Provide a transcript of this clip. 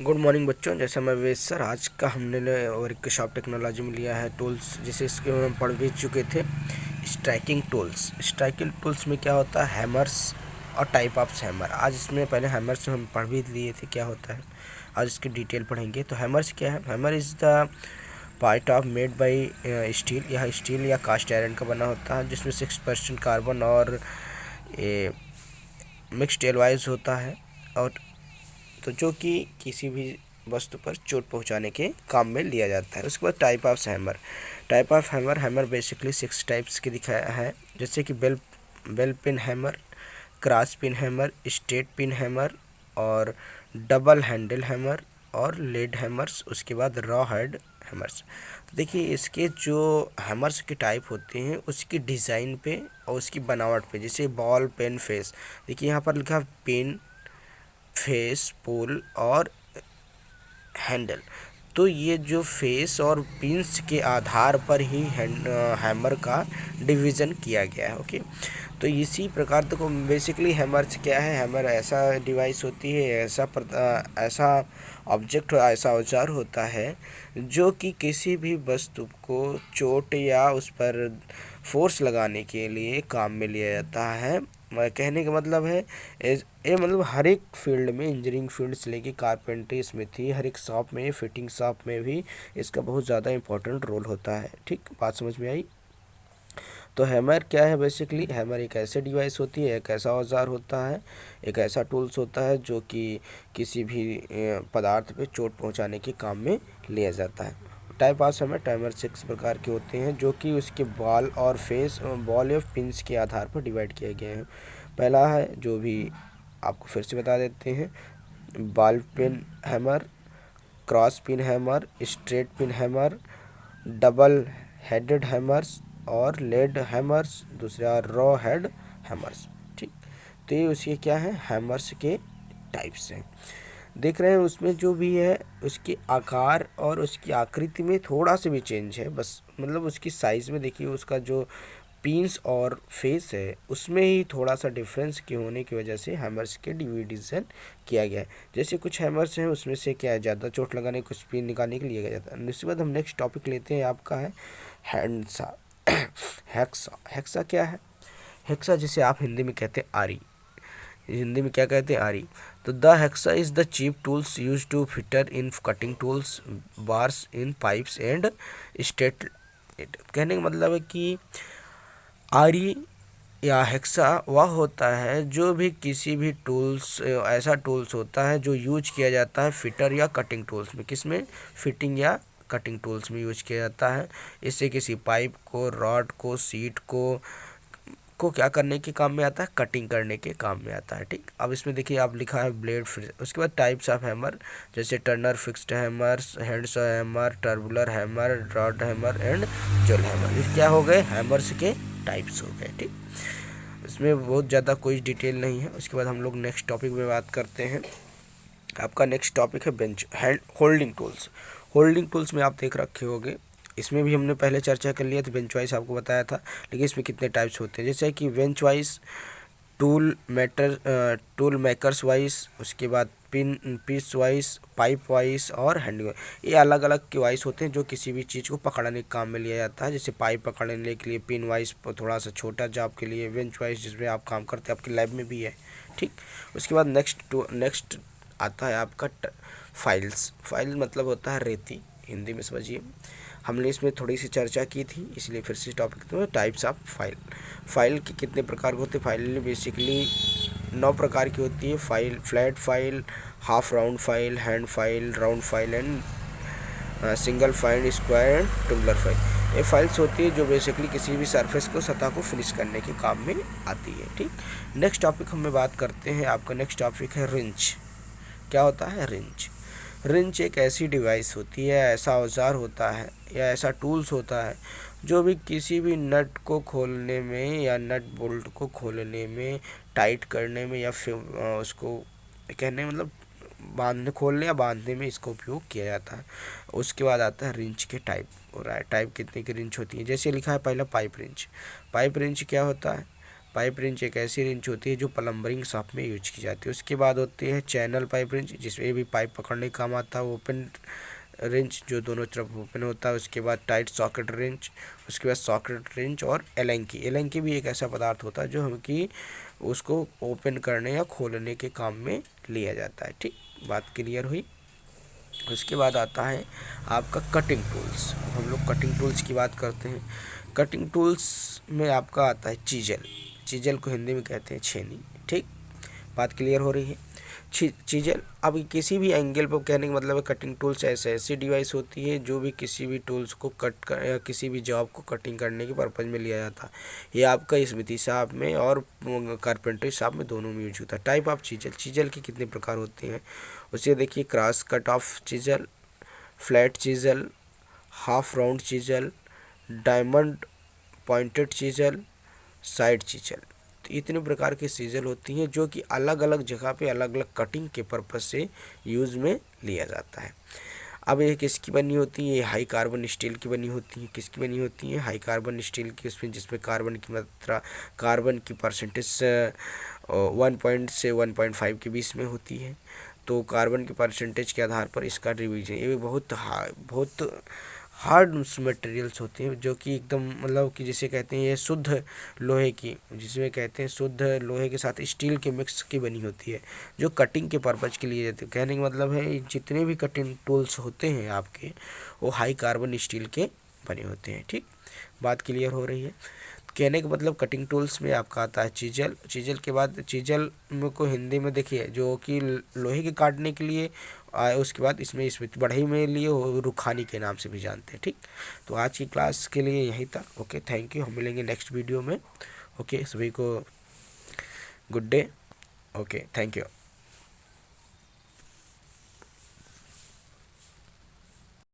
Good morning बच्चों। जैसे मैं वेद सर, आज का हमने वर्कशॉप टेक्नोलॉजी में लिया है टूल्स, जिसे इसके हम पढ़ भी चुके थे। Striking tools. स्ट्राइकिंग टूल्स में क्या होता है, हैमर्स और टाइप ऑफ हैमर। आज इसमें पहले हैमर्स हम पढ़ भी लिए थे क्या होता है, आज इसकी डिटेल पढ़ेंगे। तो हैमर्स क्या है? Hammer is the part of made by steel. यह स्टील या कास्ट आयरन का बना होता है, जिसमें 6% कार्बन और मिक्स्ड एलॉयज होता है, और तो जो कि किसी भी वस्तु पर चोट पहुंचाने के काम में लिया जाता है। उसके बाद type of hammer. Type of hammer, hammer basically 6 types के दिखाया है, जैसे कि bell pin hammer, cross pin hammer, straight pin hammer और डबल हैंडल हैमर और लेड हैमर्स। उसके बाद रॉ हेड हैमर्स। देखिए, इसके जो हैमर्स के टाइप होते हैं उसकी डिज़ाइन पे और उसकी बनावट पे, जैसे बॉल, पेन, फेस। देखिए यहाँ पर लिखा पेन, फेस, पोल और हैंडल। तो ये जो फेस और पिंस के आधार पर ही हैमर का डिवीज़न किया गया है। ओके, तो इसी प्रकार तो बेसिकली हैमर्स क्या है, हैमर ऐसा डिवाइस होती है, ऐसा ऑब्जेक्ट, ऐसा औजार होता है जो कि किसी भी वस्तु को चोट या उस पर फोर्स लगाने के लिए काम में लिया जाता है। कहने का मतलब है ये मतलब हर एक फील्ड में, इंजीनियरिंग फील्ड से लेके कारपेंटरी, स्मिथी, हर एक शॉप में, फिटिंग शॉप में भी इसका बहुत ज़्यादा इंपॉर्टेंट रोल होता है। ठीक, बात समझ में आई? तो हैमर क्या है? बेसिकली हैमर एक ऐसे डिवाइस होती है, एक ऐसा औजार होता है, एक ऐसा टूल्स होता है जो कि किसी भी पदार्थ पे चोट पहुंचाने के काम में लिया जाता है। टाइप ऑफ हैमर, टाइमर 6 प्रकार के होते हैं, जो कि उसके बॉल और फेस, बॉल या पिंस के आधार पर डिवाइड किए गए हैं। पहला है, जो भी आपको फिर से बता देते हैं, ball pin hammer, cross pin hammer, straight pin hammer, double headed hammers और लेड हैमर्स। दूसरा रॉ हेड हैमर्स। ठीक, तो ये उसके क्या है, हैमर्स के टाइप्स हैं। देख रहे हैं उसमें जो भी है उसके आकार और उसकी आकृति में थोड़ा सा भी चेंज है, बस मतलब उसकी साइज़ में देखिए, उसका जो पिंस और फेस है उसमें ही थोड़ा सा डिफरेंस के होने की वजह से हैमर्स के डिवीजन किया गया है। जैसे कुछ हैमर्स हैं उसमें से क्या है, ज़्यादा चोट लगाने, कुछ पिन निकालने के लिए लिया जाता है। उसके बाद हम नेक्स्ट टॉपिक लेते हैं, आपका है हैंडसा। हेक्सा। हेक्सा क्या है? हेक्सा जिसे आप हिंदी में कहते हैं आरी, हिंदी में क्या कहते हैं, आरी। तो the hexa is the cheap tools use to fitter in cutting tools, bars in pipes and state. कहने का मतलब है कि आरी या हेक्सा वह होता है जो भी किसी भी टूल्स, ऐसा टूल्स होता है जो यूज किया जाता है फिटर या कटिंग टूल्स में। किस में? फिटिंग या कटिंग टूल्स में यूज किया जाता है। इससे किसी पाइप को, रॉड को, सीट को क्या करने के काम में आता है, कटिंग करने के काम में आता है। ठीक, अब इसमें देखिए आप लिखा है ब्लेड फ्री। उसके बाद टाइप्स ऑफ हैमर, जैसे टर्नर fixed hammer, hands hammer, tubular hammer, rod hammer and जोल हैमर। ये क्या हो गए, हैमर्स के टाइप्स हो गए। ठीक, इसमें बहुत ज़्यादा कोई डिटेल नहीं है। उसके बाद हम लोग नेक्स्ट टॉपिक में बात करते हैं। आपका नेक्स्ट टॉपिक है bench hand holding tools. Holding tools में आप देख रखे होंगे, इसमें भी हमने पहले चर्चा कर लिया था, बेंच वाइज आपको बताया था, लेकिन इसमें कितने टाइप्स होते हैं, जैसे कि bench wise, tool makers wise, उसके बाद पीस वाइज, पाइप वाइज और हैंड वाइज। ये अलग अलग के वाइज होते हैं जो किसी भी चीज़ को पकड़ने के काम में लिया जाता है। जैसे पाइप पकड़ने के लिए पिन वाइज थोड़ा सा छोटा जॉब के लिए, बेंच वाइज जिसमें आप काम करते हैं, आपकी लैब में भी है। ठीक, उसके बाद नेक्स्ट आता है आपका फाइल्स। फाइल मतलब होता है रेती, हिंदी में समझिए। हमने इसमें थोड़ी सी चर्चा की थी, इसलिए फिर से टॉपिक तो टाइप्स ऑफ फाइल। फाइल के कितने प्रकार के होते हैं? फाइल बेसिकली 9 प्रकार की होती है। File, flat file, half round file, hand file, round file and single file, square and tubular file. ये फाइल्स होती है जो बेसिकली किसी भी सरफेस को, सतह को फिनिश करने के काम में आती है। ठीक, नेक्स्ट टॉपिक हम बात करते हैं। आपका नेक्स्ट टॉपिक है रिंच। क्या होता है रिंच? रिंच एक ऐसी डिवाइस होती है, ऐसा औजार होता है या ऐसा टूल्स होता है जो भी किसी भी नट को खोलने में या नट बोल्ट को खोलने में, टाइट करने में या फिर उसको कहने मतलब बांधने, खोलने या बांधने में इसका उपयोग किया जाता है। उसके बाद आता है रिंच के टाइप। हो रहा है टाइप कितने की रिंच होती है, जैसे लिखा है पहला पाइप रिंच। पाइप रिंच क्या होता है? पाइप रिंच एक ऐसी रिंच होती है जो प्लम्बरिंग शॉप में यूज की जाती है। उसके बाद होती है चैनल पाइप रिंच, जिसमें भी पाइप पकड़ने का काम आता है। ओपन रिंच जो दोनों तरफ ओपन होता है। उसके बाद टाइट सॉकेट रिंच, उसके बाद सॉकेट रिंच और एलेंकी। एलेंकी भी एक ऐसा पदार्थ होता है जो हम कि उसको ओपन करने या खोलने के काम में लिया जाता है। ठीक, बात क्लियर हुई। उसके बाद आता है आपका कटिंग टूल्स। हम लोग कटिंग टूल्स की बात करते हैं। कटिंग टूल्स में आपका आता है चीजल। चीजल को हिंदी में कहते हैं छेनी। ठीक, बात क्लियर हो रही है। चीजल, अब किसी भी एंगल पर कहने का मतलब है कटिंग टूल्स ऐसी डिवाइस होती है जो भी किसी भी टूल्स को कट कर या किसी भी जॉब को कटिंग करने के पर्पज़ में लिया जाता है। ये आपका स्मिथी शॉप में और कारपेंटरी शॉप में दोनों में यूज होता है। टाइप ऑफ चीजल, चीजल के कितने प्रकार होते हैं उसे देखिए। Cross cut off chisel, flat chisel, half round chisel, diamond pointed chisel, side chisel. तो इतने प्रकार की चीजल होती हैं जो कि अलग अलग जगह पे अलग अलग कटिंग के पर्पज से यूज़ में लिया जाता है। अब ये किसकी बनी होती है? ये हाई कार्बन स्टील की बनी होती है। किसकी बनी होती है? हाई कार्बन स्टील की, उसमें जिसमें कार्बन की मात्रा, कार्बन की परसेंटेज 1 से 1.5 के बीच में होती है। तो कार्बन के परसेंटेज के आधार पर इसका रिवीजन, ये बहुत हार्ड मटेरियल्स होते हैं जो कि एकदम मतलब कि जिसे कहते हैं ये शुद्ध लोहे की, जिसमें कहते हैं शुद्ध लोहे के साथ स्टील के मिक्स की बनी होती है जो कटिंग के पर्पज के लिए जाते हैं। कहने का मतलब है जितने भी कटिंग टूल्स होते हैं आपके वो हाई कार्बन स्टील के बने होते हैं। ठीक, बात क्लियर हो रही है। कहने का मतलब कटिंग टूल्स में आपका आता है चीजल। चीजल के बाद चीजल में को हिंदी में देखिए जो कि लोहे के काटने के लिए उसके बाद इसमें स्मिथ बढ़ई में लिए रुखानी के नाम से भी जानते हैं। ठीक, तो आज की क्लास के लिए यही था। Okay, thank you. हम मिलेंगे नेक्स्ट वीडियो में। ओके, सभी को good day. Okay, thank you.